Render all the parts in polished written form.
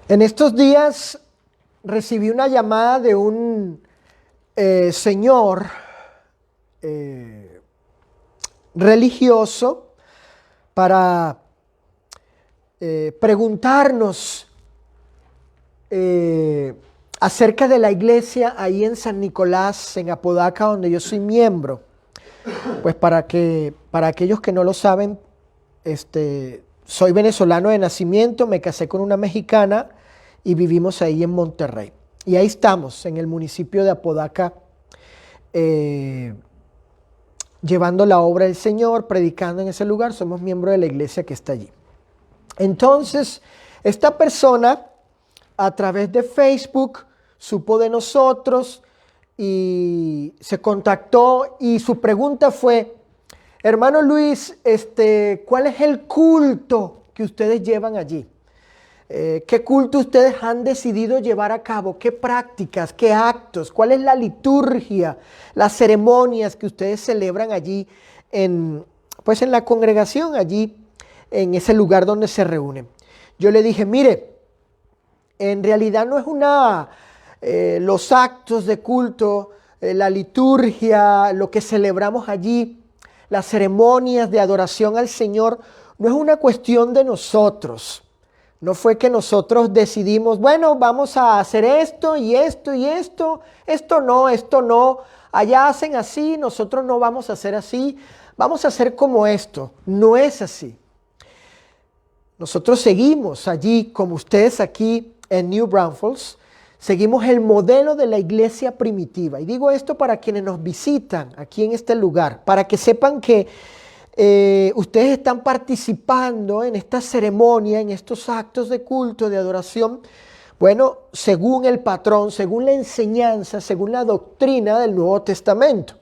En estos días recibí una llamada de un señor religioso para preguntarnos acerca de la iglesia ahí en San Nicolás, en Apodaca, donde yo soy miembro. Pues para aquellos que no lo saben, soy venezolano de nacimiento, me casé con una mexicana y vivimos ahí en Monterrey. Y ahí estamos, en el municipio de Apodaca, llevando la obra del Señor, predicando en ese lugar. Somos miembros de la iglesia que está allí. Entonces, esta persona, a través de Facebook, supo de nosotros y se contactó, y su pregunta fue: hermano Luis, ¿cuál es el culto que ustedes llevan allí? ¿Qué culto ustedes han decidido llevar a cabo? ¿Qué prácticas? ¿Qué actos? ¿Cuál es la liturgia? Las ceremonias que ustedes celebran allí en la congregación, allí en ese lugar donde se reúnen. Yo le dije: mire, en realidad no es los actos de culto, la liturgia, lo que celebramos allí, las ceremonias de adoración al Señor, no es una cuestión de nosotros. No fue que nosotros decidimos, bueno, vamos a hacer esto y esto y esto, esto no, allá hacen así, nosotros no vamos a hacer así, vamos a hacer como esto. No es así. Nosotros seguimos allí, como ustedes aquí en New Braunfels, seguimos el modelo de la iglesia primitiva. Y digo esto para quienes nos visitan aquí en este lugar, para que sepan que ustedes están participando en esta ceremonia, en estos actos de culto, de adoración, bueno, según el patrón, según la enseñanza, según la doctrina del Nuevo Testamento.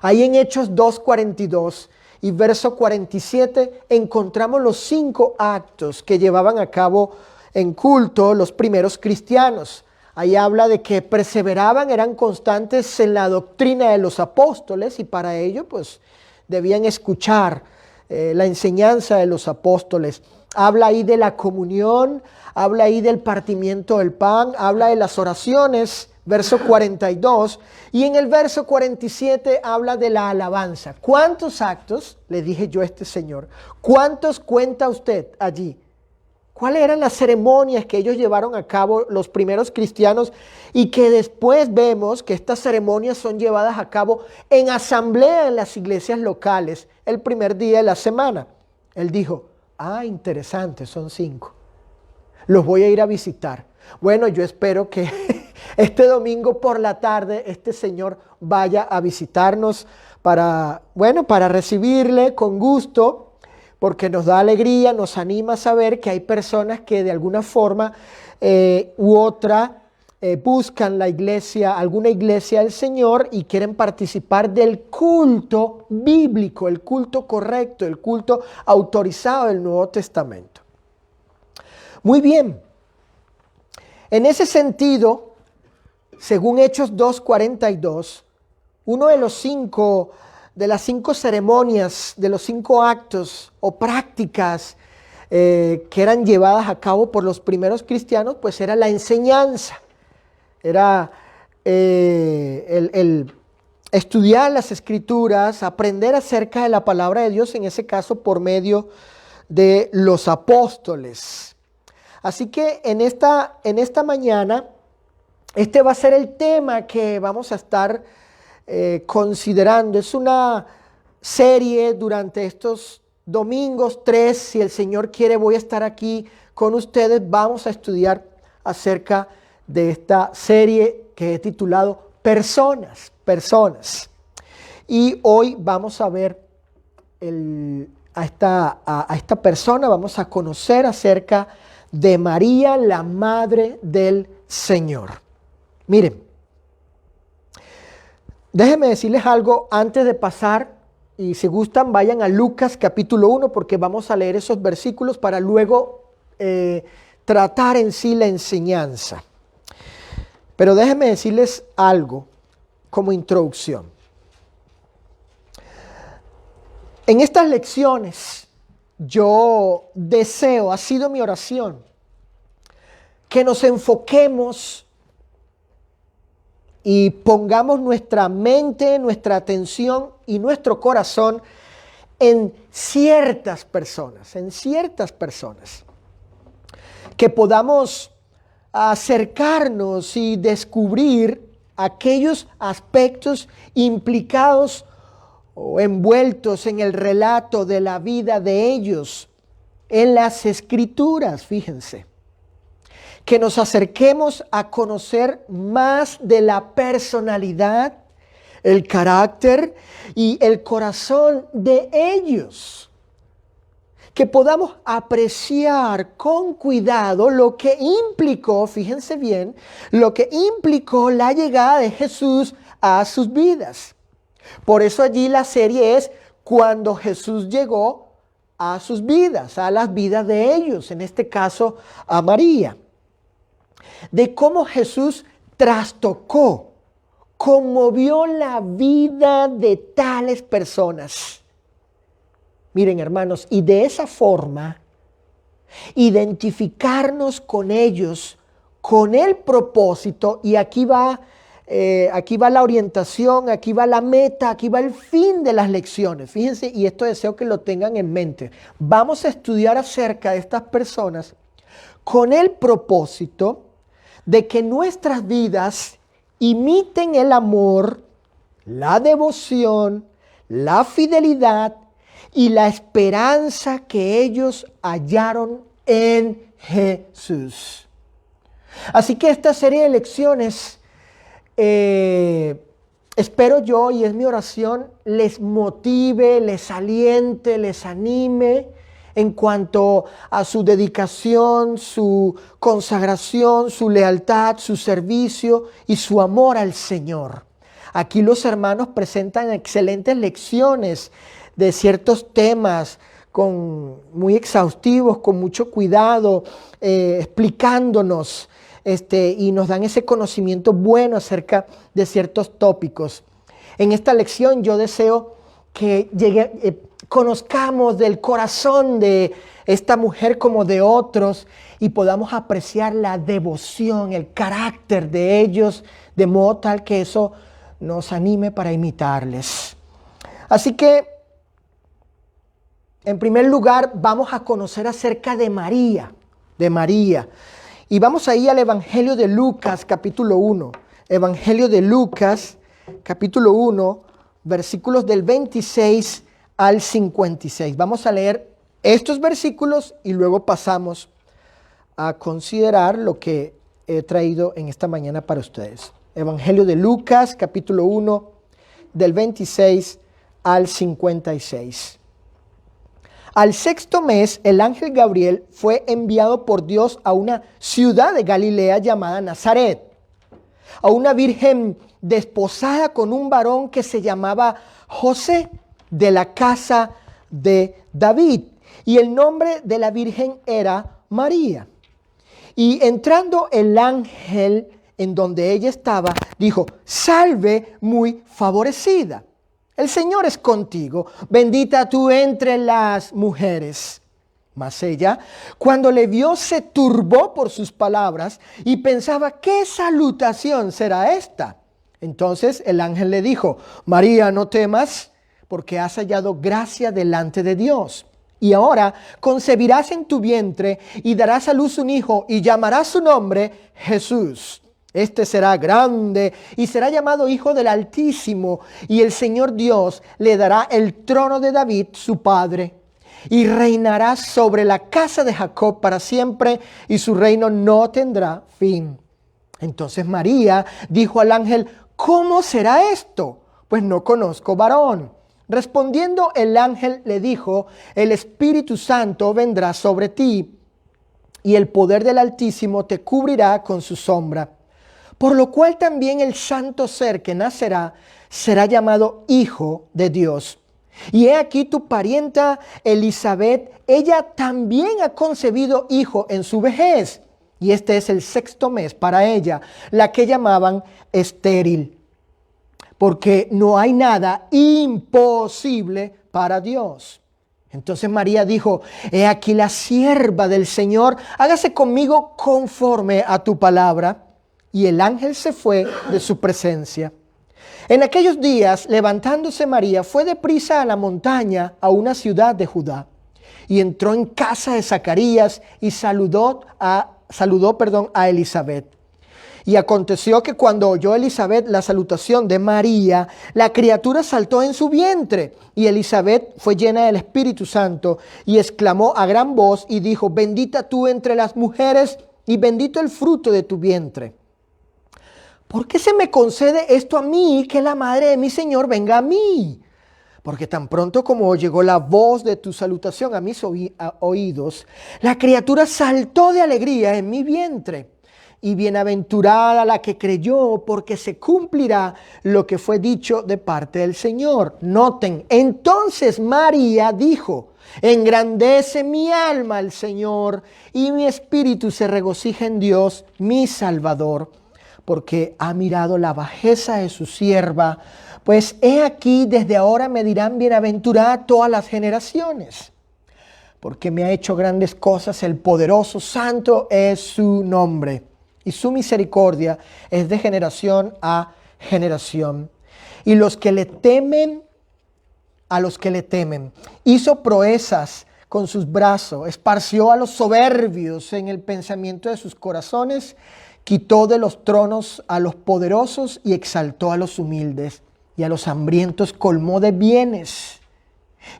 Ahí en Hechos 2:42 y verso 47 encontramos los 5 actos que llevaban a cabo en culto los primeros cristianos. Ahí habla de que perseveraban, eran constantes en la doctrina de los apóstoles, y para ello pues debían escuchar la enseñanza de los apóstoles. Habla ahí de la comunión, habla ahí del partimiento del pan, habla de las oraciones, verso 42, y en el verso 47 habla de la alabanza. ¿Cuántos actos, le dije yo a este señor, cuántos cuenta usted allí? ¿Cuáles eran las ceremonias que ellos llevaron a cabo los primeros cristianos, y que después vemos que estas ceremonias son llevadas a cabo en asamblea en las iglesias locales el primer día de la semana? Él dijo: interesante, son 5. Los voy a ir a visitar. Bueno, yo espero que este domingo por la tarde este señor vaya a visitarnos para recibirle con gusto, porque nos da alegría, nos anima a saber que hay personas que de alguna forma u otra buscan la iglesia, alguna iglesia del Señor, y quieren participar del culto bíblico, el culto correcto, el culto autorizado del Nuevo Testamento. Muy bien. En ese sentido, según Hechos 2:42, uno de las 5 ceremonias, de los 5 actos o prácticas que eran llevadas a cabo por los primeros cristianos, pues era la enseñanza. Era el estudiar las Escrituras, aprender acerca de la palabra de Dios, en ese caso por medio de los apóstoles. Así que en esta mañana, este va a ser el tema que vamos a estar considerando. Es una serie durante estos domingos, 3, si el Señor quiere, voy a estar aquí con ustedes. Vamos a estudiar acerca de esta serie que he titulado Personas. Y hoy vamos a ver a esta persona, vamos a conocer acerca de María, la Madre del Señor. Miren, déjenme decirles algo antes de pasar, y si gustan vayan a Lucas capítulo 1, porque vamos a leer esos versículos para luego tratar en sí la enseñanza. Pero déjenme decirles algo como introducción. En estas lecciones yo deseo, ha sido mi oración, que nos enfoquemos y pongamos nuestra mente, nuestra atención y nuestro corazón en ciertas personas, que podamos acercarnos y descubrir aquellos aspectos implicados o envueltos en el relato de la vida de ellos en las Escrituras, fíjense. Que nos acerquemos a conocer más de la personalidad, el carácter y el corazón de ellos. Que podamos apreciar con cuidado lo que implicó, fíjense bien, lo que implicó la llegada de Jesús a sus vidas. Por eso allí la serie es Cuando Jesús llegó a sus vidas, a las vidas de ellos, en este caso a María. De cómo Jesús trastocó, conmovió la vida de tales personas. Miren, hermanos, y de esa forma, identificarnos con ellos, con el propósito, y aquí va la orientación, aquí va la meta, aquí va el fin de las lecciones. Fíjense, y esto deseo que lo tengan en mente. Vamos a estudiar acerca de estas personas con el propósito de que nuestras vidas imiten el amor, la devoción, la fidelidad y la esperanza que ellos hallaron en Jesús. Así que esta serie de lecciones, espero yo, y es mi oración, les motive, les aliente, les anime en cuanto a su dedicación, su consagración, su lealtad, su servicio y su amor al Señor. Aquí los hermanos presentan excelentes lecciones de ciertos temas muy exhaustivos, con mucho cuidado, explicándonos y nos dan ese conocimiento bueno acerca de ciertos tópicos. En esta lección yo deseo que conozcamos del corazón de esta mujer como de otros y podamos apreciar la devoción, el carácter de ellos, de modo tal que eso nos anime para imitarles. Así que, en primer lugar, vamos a conocer acerca de María. Y vamos ahí al Evangelio de Lucas, capítulo 1. Evangelio de Lucas, capítulo 1, versículos del 26 al 56. Vamos a leer estos versículos y luego pasamos a considerar lo que he traído en esta mañana para ustedes. Evangelio de Lucas, capítulo 1, del 26 al 56. Al sexto mes, el ángel Gabriel fue enviado por Dios a una ciudad de Galilea llamada Nazaret, a una virgen desposada con un varón que se llamaba José, de la casa de David, y el nombre de la virgen era María. Y entrando el ángel en donde ella estaba, dijo: salve, muy favorecida, el Señor es contigo, bendita tú entre las mujeres. Mas ella, cuando le vio, se turbó por sus palabras y pensaba: ¿qué salutación será esta? Entonces el ángel le dijo: María, no temas, porque has hallado gracia delante de Dios. Y ahora concebirás en tu vientre y darás a luz un hijo y llamarás su nombre Jesús. Este será grande y será llamado Hijo del Altísimo, y el Señor Dios le dará el trono de David, su padre, y reinará sobre la casa de Jacob para siempre, y su reino no tendrá fin. Entonces María dijo al ángel: ¿cómo será esto? Pues no conozco varón. Respondiendo el ángel le dijo: el Espíritu Santo vendrá sobre ti, y el poder del Altísimo te cubrirá con su sombra. Por lo cual también el santo ser que nacerá será llamado Hijo de Dios. Y he aquí tu parienta Elizabeth, ella también ha concebido hijo en su vejez. Y este es el sexto mes para ella, la que llamaban estéril. Porque no hay nada imposible para Dios. Entonces María dijo: he aquí la sierva del Señor, hágase conmigo conforme a tu palabra. Y el ángel se fue de su presencia. En aquellos días, levantándose María, fue deprisa a la montaña, a una ciudad de Judá, y entró en casa de Zacarías y saludó a Elisabet. Y aconteció que cuando oyó Elisabet la salutación de María, la criatura saltó en su vientre. Y Elisabet fue llena del Espíritu Santo y exclamó a gran voz y dijo: bendita tú entre las mujeres y bendito el fruto de tu vientre. ¿Por qué se me concede esto a mí, que la madre de mi Señor venga a mí? Porque tan pronto como llegó la voz de tu salutación a mis oídos, la criatura saltó de alegría en mi vientre. Y bienaventurada la que creyó, porque se cumplirá lo que fue dicho de parte del Señor. Noten, entonces María dijo: engrandece mi alma al Señor, y mi espíritu se regocija en Dios, mi Salvador, porque ha mirado la bajeza de su sierva. Pues he aquí, desde ahora me dirán bienaventurada todas las generaciones, porque me ha hecho grandes cosas el poderoso, santo es su nombre, y su misericordia es de generación a generación. Y los que le temen, a los que le temen, hizo proezas con sus brazos, esparció a los soberbios en el pensamiento de sus corazones, quitó de los tronos a los poderosos y exaltó a los humildes, y a los hambrientos colmó de bienes,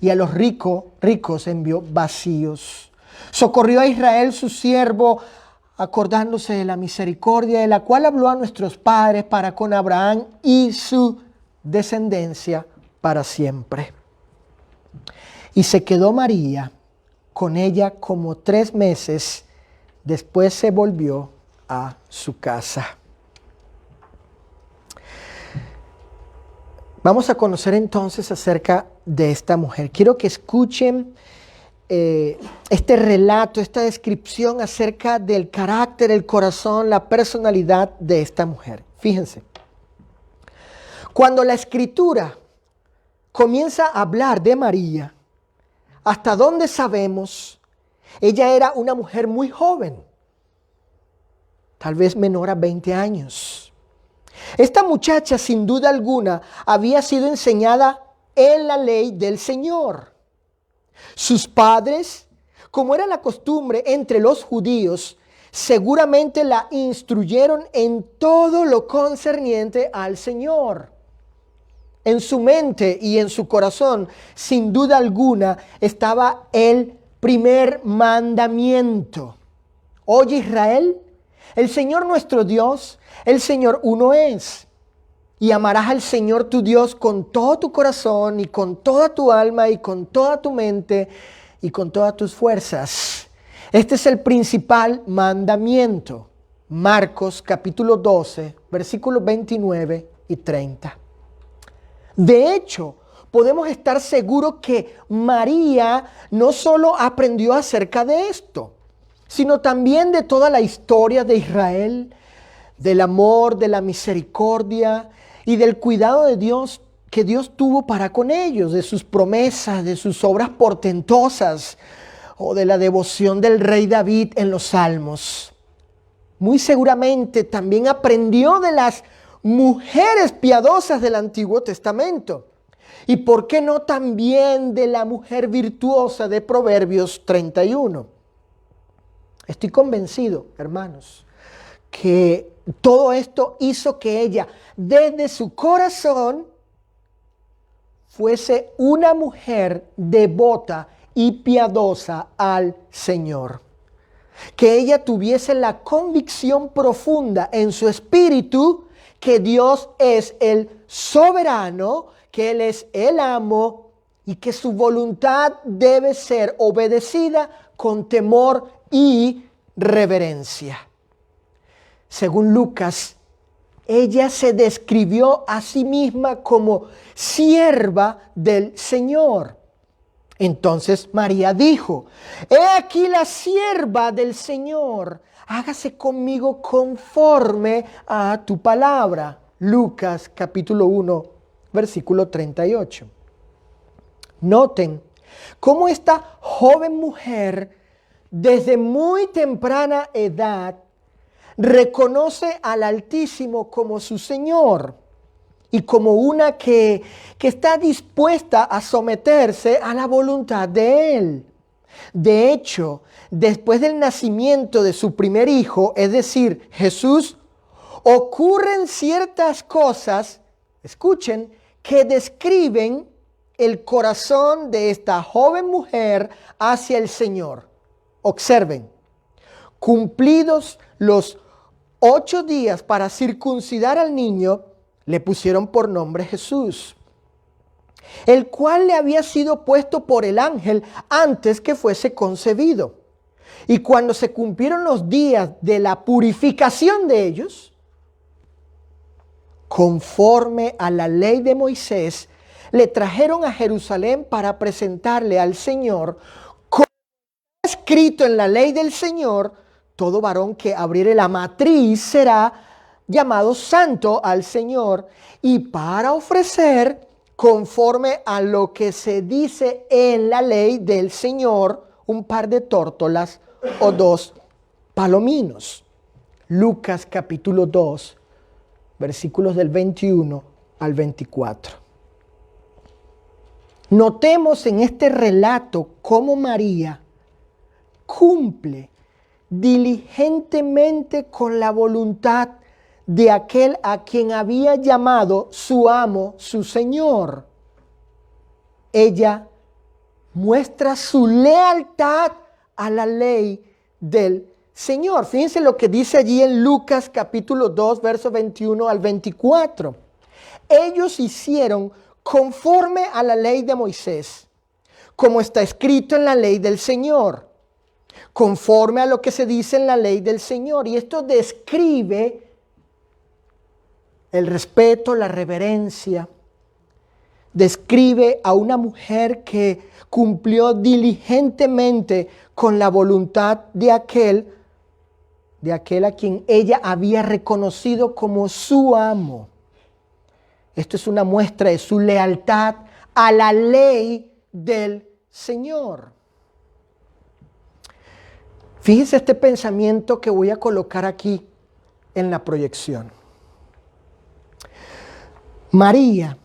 y a los ricos envió vacíos. Socorrió a Israel su siervo, acordándose de la misericordia de la cual habló a nuestros padres para con Abraham y su descendencia para siempre. Y se quedó María con ella como 3 meses, después se volvió a su casa. Vamos a conocer entonces acerca de esta mujer. Quiero que escuchen este relato, esta descripción acerca del carácter, el corazón, la personalidad de esta mujer. Fíjense, cuando la Escritura comienza a hablar de María, hasta donde sabemos, ella era una mujer muy joven, tal vez menor a 20 años. Esta muchacha, sin duda alguna, había sido enseñada en la ley del Señor. Sus padres, como era la costumbre entre los judíos, seguramente la instruyeron en todo lo concerniente al Señor. En su mente y en su corazón, sin duda alguna, estaba el primer mandamiento. Oye, Israel, el Señor nuestro Dios, el Señor uno es. Y amarás al Señor tu Dios con todo tu corazón y con toda tu alma y con toda tu mente y con todas tus fuerzas. Este es el principal mandamiento. Marcos capítulo 12, versículos 29 y 30. De hecho, podemos estar seguros que María no solo aprendió acerca de esto, sino también de toda la historia de Israel, del amor, de la misericordia y del cuidado de Dios que Dios tuvo para con ellos, de sus promesas, de sus obras portentosas o de la devoción del rey David en los salmos. Muy seguramente también aprendió de las mujeres piadosas del Antiguo Testamento. Y por qué no también de la mujer virtuosa de Proverbios 31. Estoy convencido, hermanos, que todo esto hizo que ella, desde su corazón, fuese una mujer devota y piadosa al Señor. Que ella tuviese la convicción profunda en su espíritu que Dios es el soberano, que Él es el amo y que su voluntad debe ser obedecida con temor y reverencia. Según Lucas, ella se describió a sí misma como sierva del Señor. Entonces María dijo: he aquí la sierva del Señor, hágase conmigo conforme a tu palabra. Lucas capítulo 1, versículo 38. Noten Cómo esta joven mujer, desde muy temprana edad, reconoce al Altísimo como su Señor y como una que está dispuesta a someterse a la voluntad de Él. De hecho, después del nacimiento de su primer hijo, es decir, Jesús, ocurren ciertas cosas, escuchen, que describen el corazón de esta joven mujer hacia el Señor. Observen, cumplidos los 8 días para circuncidar al niño, le pusieron por nombre Jesús, el cual le había sido puesto por el ángel antes que fuese concebido. Y cuando se cumplieron los días de la purificación de ellos, conforme a la ley de Moisés, le trajeron a Jerusalén para presentarle al Señor. Como está escrito en la ley del Señor, todo varón que abriere la matriz será llamado santo al Señor, y para ofrecer, conforme a lo que se dice en la ley del Señor, un par de tórtolas o 2 palominos. Lucas capítulo 2, versículos del 21 al 24. Notemos en este relato cómo María cumple diligentemente con la voluntad de aquel a quien había llamado su amo, su Señor. Ella muestra su lealtad a la ley del Señor. Fíjense lo que dice allí en Lucas capítulo 2, versos 21 al 24. Ellos hicieron conforme a la ley de Moisés, como está escrito en la ley del Señor, conforme a lo que se dice en la ley del Señor. Y esto describe el respeto, la reverencia. Describe a una mujer que cumplió diligentemente con la voluntad de aquel a quien ella había reconocido como su amo. Esto es una muestra de su lealtad a la ley del Señor. Fíjense este pensamiento que voy a colocar aquí en la proyección. María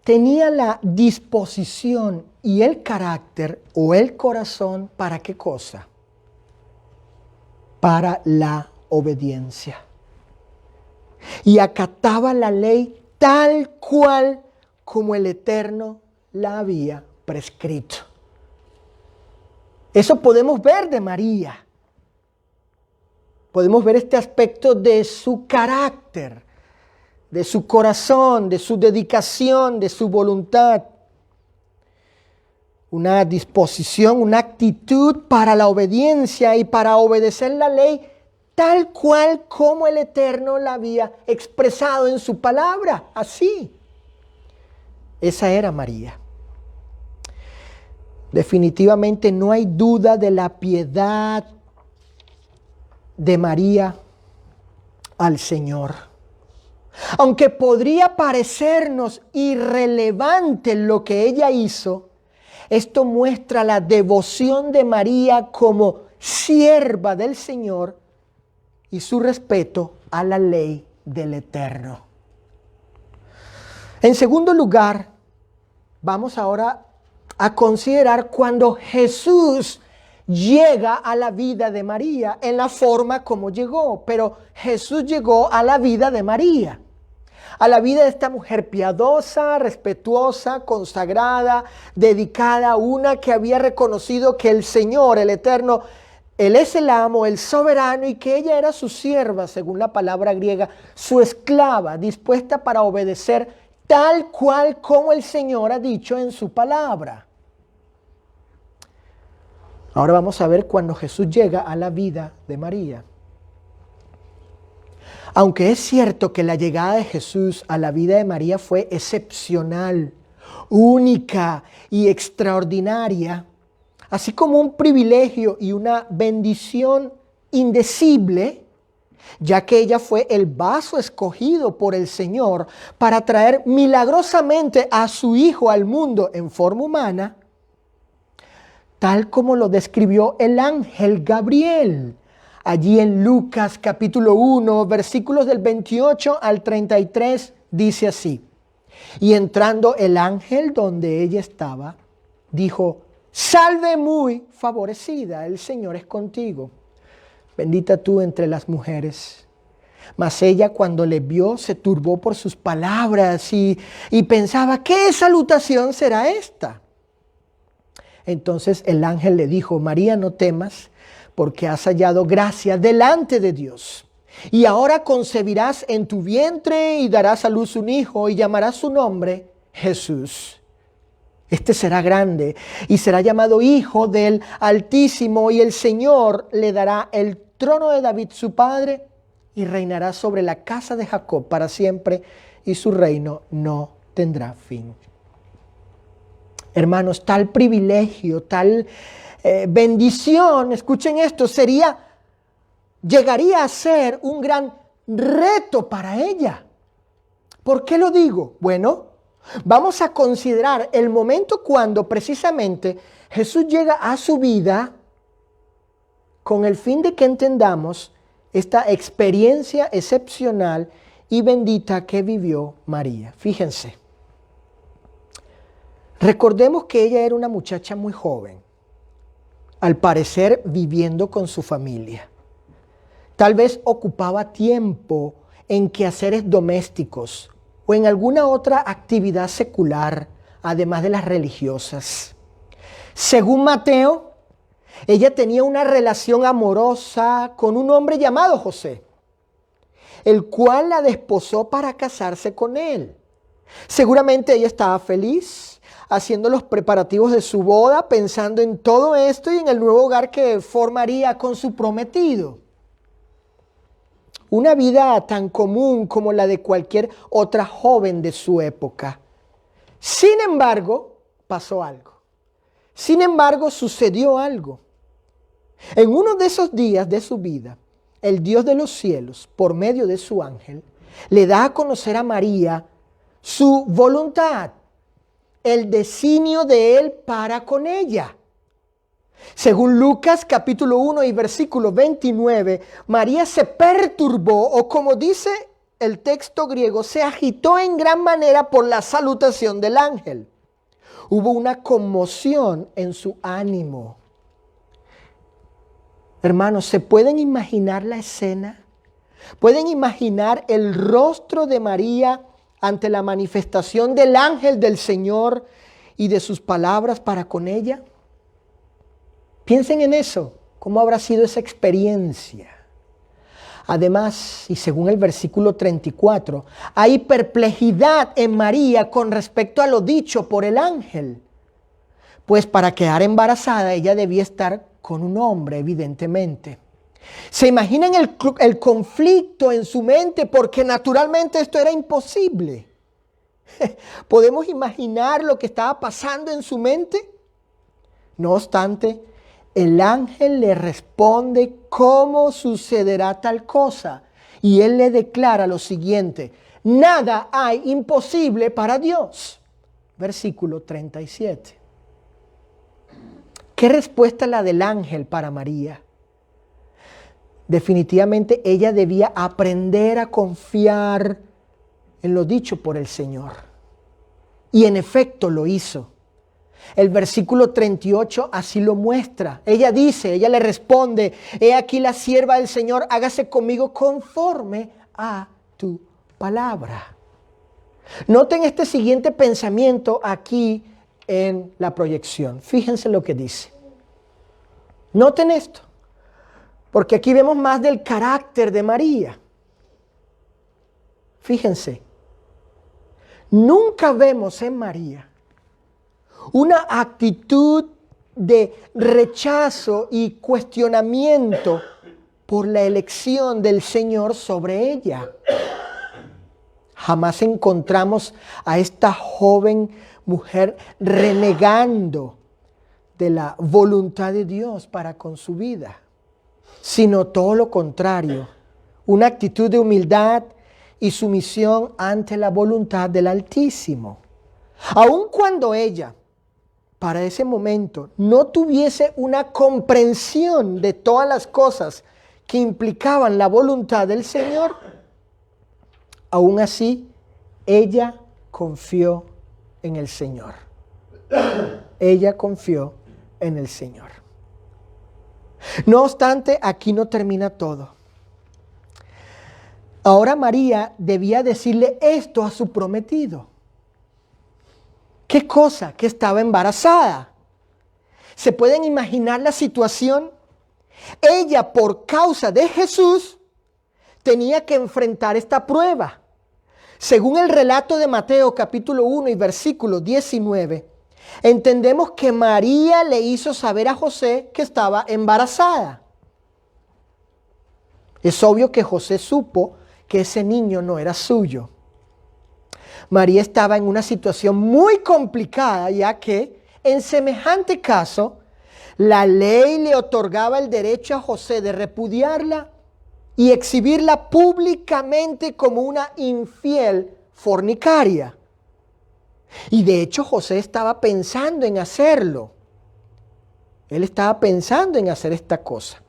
tenía la disposición y el carácter o el corazón, ¿para qué cosa? Para la obediencia. Y acataba la ley tal cual como el Eterno la había prescrito. Eso podemos ver de María. Podemos ver este aspecto de su carácter, de su corazón, de su dedicación, de su voluntad. Una disposición, una actitud para la obediencia y para obedecer la ley tal cual como el Eterno la había expresado en su palabra. Así. Esa era María. Definitivamente no hay duda de la piedad de María al Señor. Aunque podría parecernos irrelevante lo que ella hizo, esto muestra la devoción de María como sierva del Señor y su respeto a la ley del Eterno. En segundo lugar, vamos ahora a considerar cuando Jesús llega a la vida de María en la forma como llegó. Pero Jesús llegó a la vida de María, a la vida de esta mujer piadosa, respetuosa, consagrada, dedicada, una que había reconocido que el Señor, el Eterno, Él es el amo, el soberano, y que ella era su sierva, según la palabra griega, su esclava, dispuesta para obedecer tal cual como el Señor ha dicho en su palabra. Ahora vamos a ver cuando Jesús llega a la vida de María. Aunque es cierto que la llegada de Jesús a la vida de María fue excepcional, única y extraordinaria, así como un privilegio y una bendición indecible, ya que ella fue el vaso escogido por el Señor para traer milagrosamente a su Hijo al mundo en forma humana, tal como lo describió el ángel Gabriel. Allí en Lucas capítulo 1, versículos del 28 al 33, dice así: y entrando el ángel donde ella estaba, dijo: salve muy favorecida, el Señor es contigo. Bendita tú entre las mujeres. Mas ella, cuando le vio, se turbó por sus palabras y pensaba: ¿qué salutación será esta? Entonces el ángel le dijo: María, no temas, porque has hallado gracia delante de Dios. Y ahora concebirás en tu vientre y darás a luz un hijo y llamarás su nombre Jesús. Este será grande y será llamado Hijo del Altísimo, y el Señor le dará el trono de David su padre y reinará sobre la casa de Jacob para siempre, y su reino no tendrá fin. Hermanos, tal privilegio, tal bendición, escuchen esto, llegaría a ser un gran reto para ella. ¿Por qué lo digo? Bueno, vamos a considerar el momento cuando precisamente Jesús llega a su vida con el fin de que entendamos esta experiencia excepcional y bendita que vivió María. Fíjense, recordemos que ella era una muchacha muy joven, al parecer viviendo con su familia. Tal vez ocupaba tiempo en quehaceres domésticos o en alguna otra actividad secular, además de las religiosas. Según Mateo, ella tenía una relación amorosa con un hombre llamado José, el cual la desposó para casarse con él. Seguramente ella estaba feliz, haciendo los preparativos de su boda, pensando en todo esto y en el nuevo hogar que formaría con su prometido. Una vida tan común como la de cualquier otra joven de su época. Sin embargo, pasó algo. Sin embargo, sucedió algo. En uno de esos días de su vida, el Dios de los cielos, por medio de su ángel, le da a conocer a María su voluntad, el designio de él para con ella. Según Lucas capítulo 1 y versículo 29, María se perturbó, o como dice el texto griego, se agitó en gran manera por la salutación del ángel. Hubo una conmoción en su ánimo. Hermanos, ¿se pueden imaginar la escena? ¿Pueden imaginar el rostro de María ante la manifestación del ángel del Señor y de sus palabras para con ella? Piensen en eso, cómo habrá sido esa experiencia. Además, y según el versículo 34, hay perplejidad en María con respecto a lo dicho por el ángel. Pues para quedar embarazada ella debía estar con un hombre, evidentemente. ¿Se imaginan el conflicto en su mente? Porque naturalmente esto era imposible. ¿Podemos imaginar lo que estaba pasando en su mente? No obstante, el ángel le responde cómo sucederá tal cosa. Y él le declara lo siguiente: nada hay imposible para Dios. Versículo 37. ¿Qué respuesta la del ángel para María? Definitivamente ella debía aprender a confiar en lo dicho por el Señor. Y en efecto lo hizo. El versículo 38 así lo muestra. Ella le responde: he aquí la sierva del Señor, hágase conmigo conforme a tu palabra. Noten este siguiente pensamiento aquí en la proyección. Fíjense lo que dice. Noten esto, porque aquí vemos más del carácter de María. Fíjense, nunca vemos en María una actitud de rechazo y cuestionamiento por la elección del Señor sobre ella. Jamás encontramos a esta joven mujer renegando de la voluntad de Dios para con su vida, sino todo lo contrario, una actitud de humildad y sumisión ante la voluntad del Altísimo. Aun cuando ella, para ese momento, no tuviese una comprensión de todas las cosas que implicaban la voluntad del Señor, aún así, ella confió en el Señor. Ella confió en el Señor. No obstante, aquí no termina todo. Ahora María debía decirle esto a su prometido. ¿Qué cosa? Que estaba embarazada. ¿Se pueden imaginar la situación? Ella, por causa de Jesús, tenía que enfrentar esta prueba. Según el relato de Mateo capítulo 1 y versículo 19, entendemos que María le hizo saber a José que estaba embarazada. Es obvio que José supo que ese niño no era suyo. María estaba en una situación muy complicada, ya que en semejante caso la ley le otorgaba el derecho a José de repudiarla y exhibirla públicamente como una infiel fornicaria. Y de hecho José estaba pensando en hacerlo. Él estaba pensando en hacer esta cosa.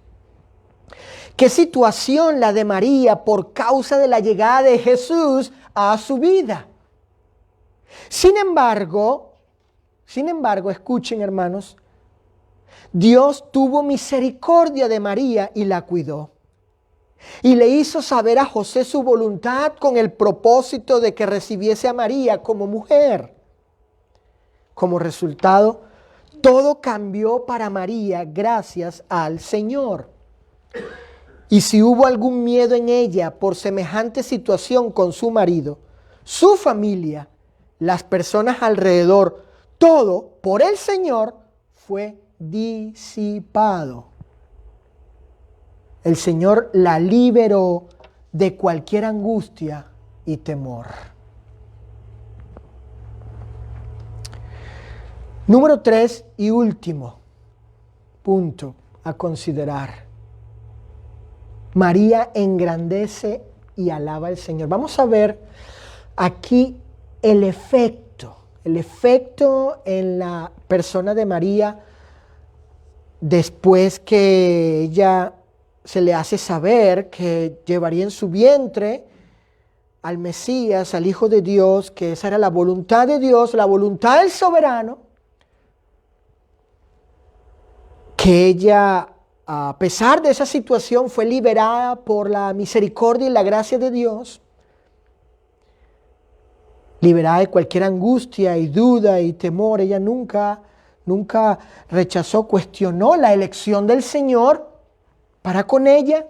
¿Qué situación la de María por causa de la llegada de Jesús a su vida? Sin embargo, escuchen hermanos, Dios tuvo misericordia de María y la cuidó. Y le hizo saber a José su voluntad con el propósito de que recibiese a María como mujer. Como resultado, todo cambió para María gracias al Señor. Y si hubo algún miedo en ella por semejante situación con su marido, su familia, las personas alrededor, todo por el Señor fue disipado. El Señor la liberó de cualquier angustia y temor. Número 3 y último punto a considerar. María engrandece y alaba al Señor. Vamos a ver aquí el efecto en la persona de María después que ella se le hace saber que llevaría en su vientre al Mesías, al Hijo de Dios, que esa era la voluntad de Dios, la voluntad del soberano, que ella, a pesar de esa situación, fue liberada por la misericordia y la gracia de Dios, liberada de cualquier angustia y duda y temor. Ella nunca rechazó, cuestionó la elección del Señor para con ella,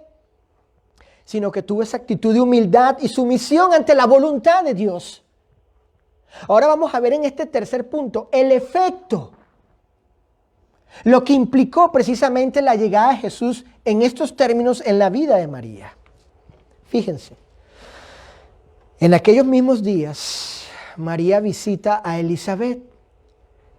sino que tuvo esa actitud de humildad y sumisión ante la voluntad de Dios. Ahora vamos a ver en este tercer punto el efecto, lo que implicó precisamente la llegada de Jesús en estos términos en la vida de María. Fíjense, en aquellos mismos días, María visita a Elizabeth.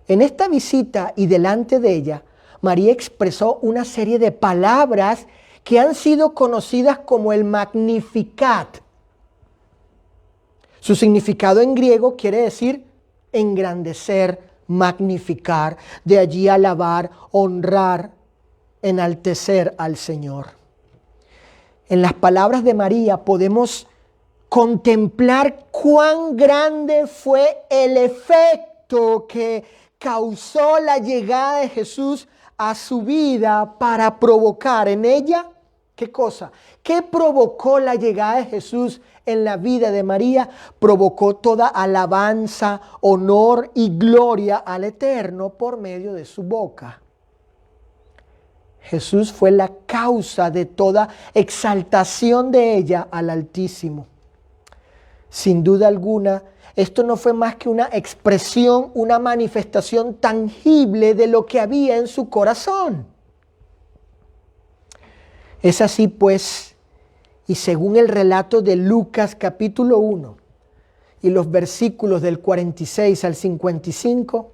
En esta visita y delante de ella, María expresó una serie de palabras que han sido conocidas como el Magnificat. Su significado en griego quiere decir engrandecer, magnificar, de allí alabar, honrar, enaltecer al Señor. En las palabras de María podemos contemplar cuán grande fue el efecto que causó la llegada de Jesús a su vida para provocar en ella, ¿qué cosa? ¿Qué provocó la llegada de Jesús en la vida de María? Provocó toda alabanza, honor y gloria al Eterno por medio de su boca. Jesús fue la causa de toda exaltación de ella al Altísimo. Sin duda alguna, esto no fue más que una expresión, una manifestación tangible de lo que había en su corazón. Es así pues, y según el relato de Lucas capítulo 1 y los versículos del 46 al 55,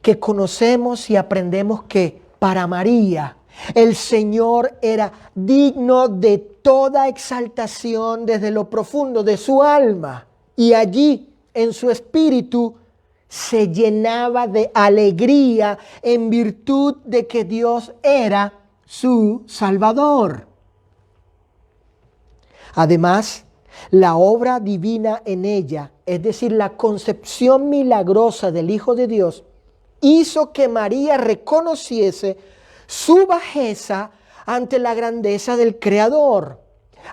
que conocemos y aprendemos que para María el Señor era digno de toda exaltación desde lo profundo de su alma, y allí en su espíritu se llenaba de alegría en virtud de que Dios era su Salvador. Además, la obra divina en ella, es decir, la concepción milagrosa del Hijo de Dios, hizo que María reconociese su bajeza ante la grandeza del Creador.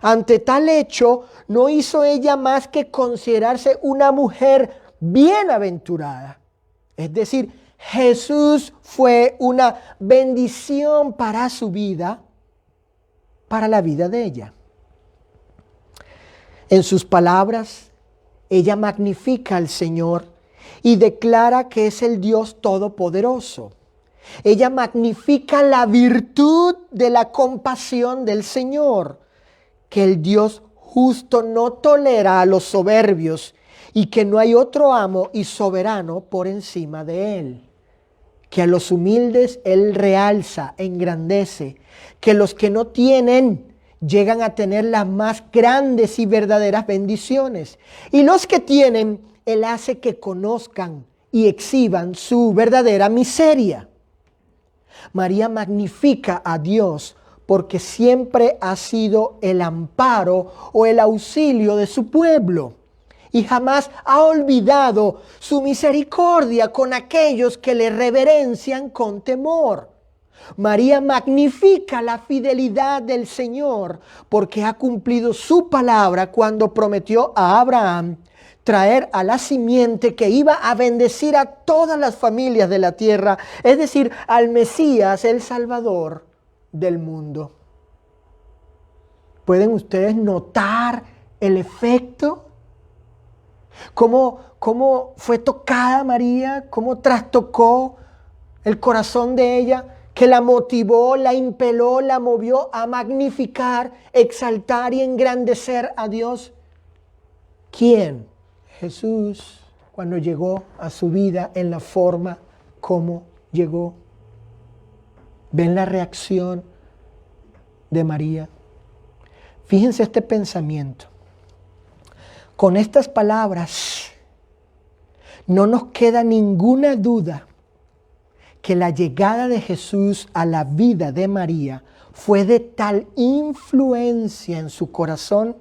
Ante tal hecho, no hizo ella más que considerarse una mujer bienaventurada. Es decir, Jesús fue una bendición para su vida, para la vida de ella. En sus palabras, ella magnifica al Señor y declara que es el Dios Todopoderoso. Ella magnifica la virtud de la compasión del Señor, que el Dios justo no tolera a los soberbios y que no hay otro amo y soberano por encima de Él. Que a los humildes Él realza, engrandece, que los que no tienen llegan a tener las más grandes y verdaderas bendiciones. Y los que tienen, Él hace que conozcan y exhiban su verdadera miseria. María magnifica a Dios porque siempre ha sido el amparo o el auxilio de su pueblo y jamás ha olvidado su misericordia con aquellos que le reverencian con temor. María magnifica la fidelidad del Señor porque ha cumplido su palabra cuando prometió a Abraham traer a la simiente que iba a bendecir a todas las familias de la tierra, es decir, al Mesías, el Salvador del mundo. ¿Pueden ustedes notar el efecto? ¿Cómo fue tocada María? ¿Cómo trastocó el corazón de ella? Que la motivó, la impeló, la movió a magnificar, exaltar y engrandecer a Dios. ¿Quién? Jesús, cuando llegó a su vida en la forma como llegó. ¿Ven la reacción de María? Fíjense este pensamiento. Con estas palabras no nos queda ninguna duda que la llegada de Jesús a la vida de María fue de tal influencia en su corazón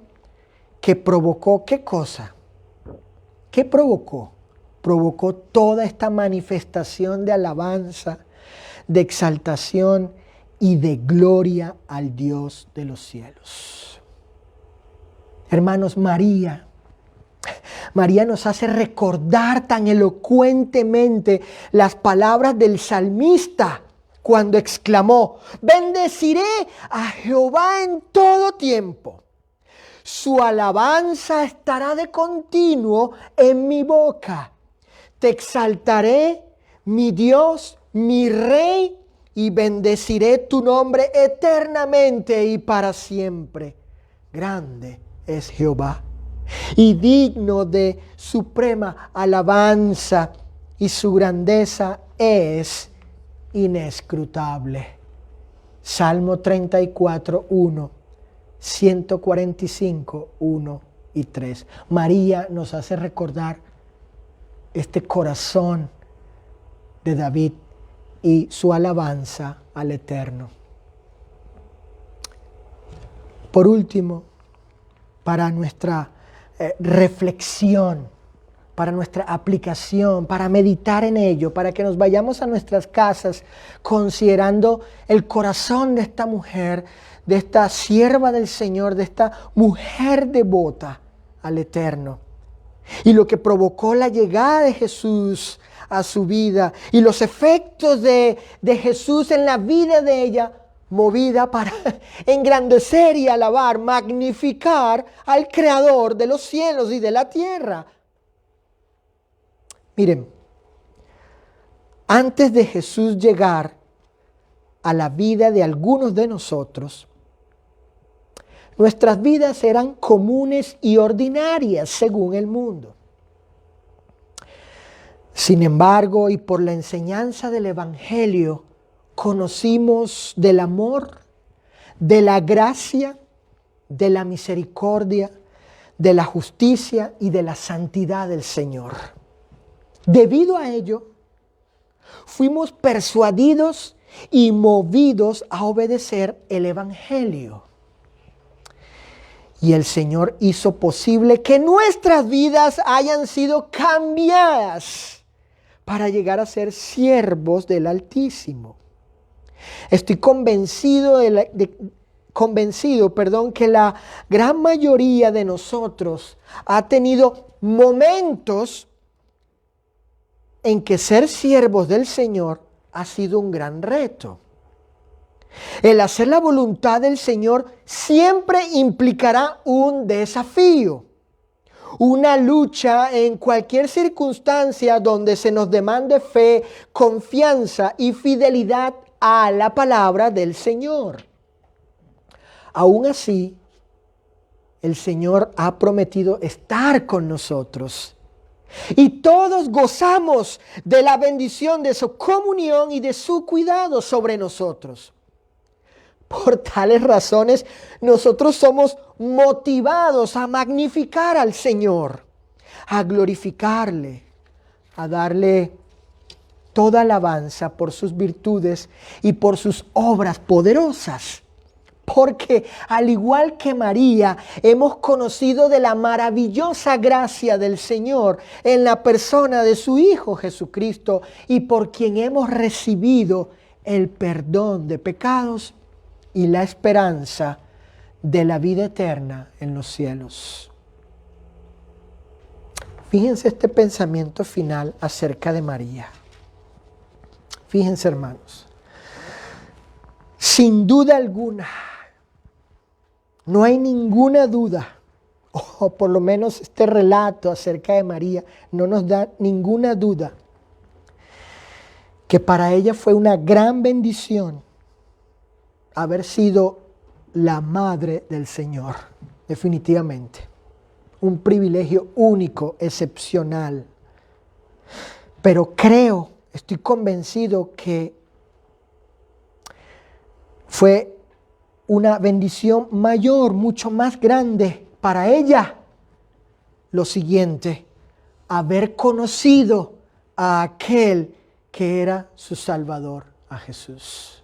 que provocó, ¿qué cosa? ¿Qué provocó? Provocó toda esta manifestación de alabanza, de exaltación y de gloria al Dios de los cielos. Hermanos, María nos hace recordar tan elocuentemente las palabras del salmista cuando exclamó: bendeciré a Jehová en todo tiempo. Su alabanza estará de continuo en mi boca. Te exaltaré, mi Dios, mi Rey, y bendeciré tu nombre eternamente y para siempre. Grande es Jehová y digno de suprema alabanza, y su grandeza es inescrutable. Salmo 34, 1, 145, 1 y 3. María nos hace recordar este corazón de David y su alabanza al Eterno. Por último, para nuestra reflexión, para nuestra aplicación, para meditar en ello, para que nos vayamos a nuestras casas considerando el corazón de esta mujer, de esta sierva del Señor, de esta mujer devota al Eterno. Y lo que provocó la llegada de Jesús a su vida y los efectos de Jesús en la vida de ella, movida para engrandecer y alabar, magnificar al Creador de los cielos y de la tierra. Miren, antes de Jesús llegar a la vida de algunos de nosotros, nuestras vidas eran comunes y ordinarias según el mundo. Sin embargo, y por la enseñanza del Evangelio, conocimos del amor, de la gracia de la misericordia, de la justicia y de la santidad del Señor. Debido a ello, fuimos persuadidos y movidos a obedecer el Evangelio. Y el Señor hizo posible que nuestras vidas hayan sido cambiadas para llegar a ser siervos del Altísimo. Estoy convencido que la gran mayoría de nosotros ha tenido momentos en que ser siervos del Señor ha sido un gran reto. El hacer la voluntad del Señor siempre implicará un desafío, una lucha en cualquier circunstancia donde se nos demande fe, confianza y fidelidad a la palabra del Señor. Aún así, el Señor ha prometido estar con nosotros. Y todos gozamos de la bendición de su comunión y de su cuidado sobre nosotros. Por tales razones, nosotros somos motivados a magnificar al Señor, a glorificarle, a darle toda alabanza por sus virtudes y por sus obras poderosas. Porque al igual que María, hemos conocido de la maravillosa gracia del Señor en la persona de su Hijo Jesucristo, y por quien hemos recibido el perdón de pecados y la esperanza de la vida eterna en los cielos. Fíjense este pensamiento final acerca de María. Fíjense, hermanos. Sin duda alguna, no hay ninguna duda, o por lo menos este relato acerca de María no nos da ninguna duda, que para ella fue una gran bendición haber sido la madre del Señor, definitivamente. Un privilegio único, excepcional. Pero estoy convencido que fue una bendición mayor, mucho más grande para ella. Lo siguiente, haber conocido a aquel que era su Salvador, a Jesús.